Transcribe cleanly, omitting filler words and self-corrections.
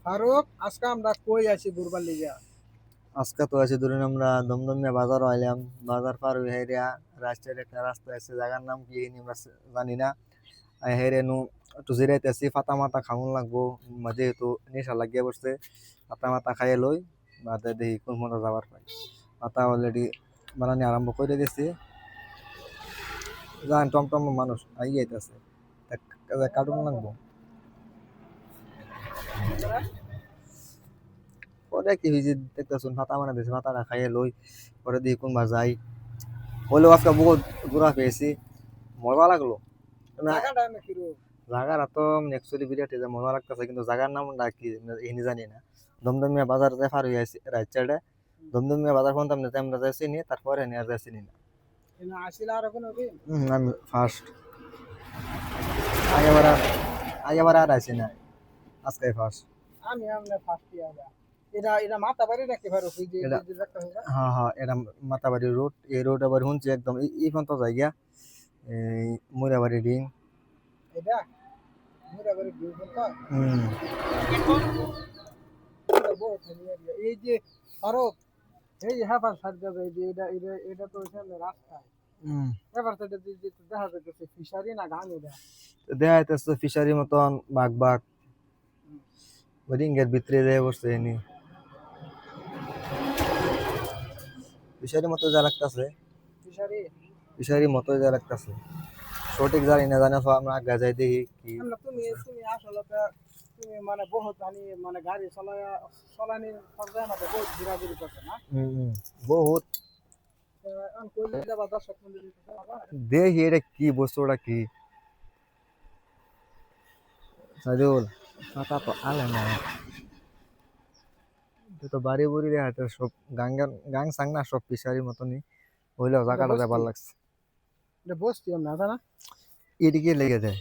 ফারুক, আজকে আমরা কই আছি ঘুরবার লিগা? আজকে তো আছে ধরুন আমরা দমদমিয়া বাজার আইলাম। বাজার পার হয়ে হেরিয়া রাস্তায় একটা রাস্তা আছে, জায়গার নাম কি আমরা জানি না। হেরে নু একটু জিরাইতেছি, ফাতা মাতা খাওয়ান লাগবো। যেহেতু নেশা লাগিয়ে বসছে, ফাতা মাতা খাইয়ে লই বাদে দেখি কোন মতো যাবার পাই। ফাতা অলরেডি বানানি আরম্ভ করে দিয়েছি। জান টমটম মানুষ আই যাইতেছে, কাটুন লাগবো। পরে কি হয়েছে দেখতেছুন, ফাতা মানে দিয়েছে, ফাতাটা খাইয়ে লই। পরে দেখি কোন যাই। হলেও আজকে বহুত ঘোরা পেয়েছি, মজা লাগলো না। জায়গাটা আমি ফিরো। জায়গাটা তো অ্যাকচুয়ালি বিরাট এই যে মজা লাগতেছে, কিন্তু জায়গার নামটা কি এখানে জানি না। দমদমিয়া বাজার যে পার হয়ে আছি রাইট সাইডে, দমদমিয়া বাজার পর্যন্ত আমরা যাই চিনি, তারপরে নিয়ে আর যাই চিনি না। এনা আসিলা আর কোনো দিন? আমি ফার্স্ট, আগেবার আর আগেবার আর আইছি না, আজকে ফার্স্ট। আমি আমনে ফার্স্ট ইয়ার। এটা মাথা বাড়ি নাকি ফারুক? এই যে এটা দেখতে হবে। হ্যাঁ হ্যাঁ, এটা মাতাবাড়ি রোড। এই রোড আবার শুনছি একদম এই পর্যন্ত জায়গা, এই মুরাবাড়ি রিং। এটা মুরা বাড়ি ভিউ কোনটা? হম। এটা বহুত নিয়ে এই যে ফারুক, এই যে হ্যাঁ সাইড যাবে, এই যে এটা তো এখানে রাস্তা। হম। এবার তো এটা যে দেখা যাচ্ছে ফিশারি না গান এটা। দেখা যাইতেছে ফিশারি মতন বাঘ বাঘ রিঙ্গের ভিতরে যায় বসছে এনি। ফিশারি মতো যা লাগতেছে, ফিশারি ফিশারি মতো যা লাগতেছে, সঠিক জানি না। জানি তো আমরা আগে যাই দেখি কি। না, তুমি তুমি আসলে তো তুমি মানে বহুত জানি মানে গাড়ি চলানি পর্যায়ে না বহুত ঘোরাঘুরি করছে না? হম। বহুত। এখন কইলে যাবা দর্শক মন্ডলী আবার দেখি এটা কি বস্তু, ওটা কি সাজুল পাতা তো আলে না। এটা তো বাড়ি বুড়ি হাতে সব গাং গাং সাং না, সব ফিশারির মতনই হইলেও এটা জায়গাটা বসতি, যাবার লাগছে। এটা বসতি আমরা জানা। এদিকে লেগে যায়।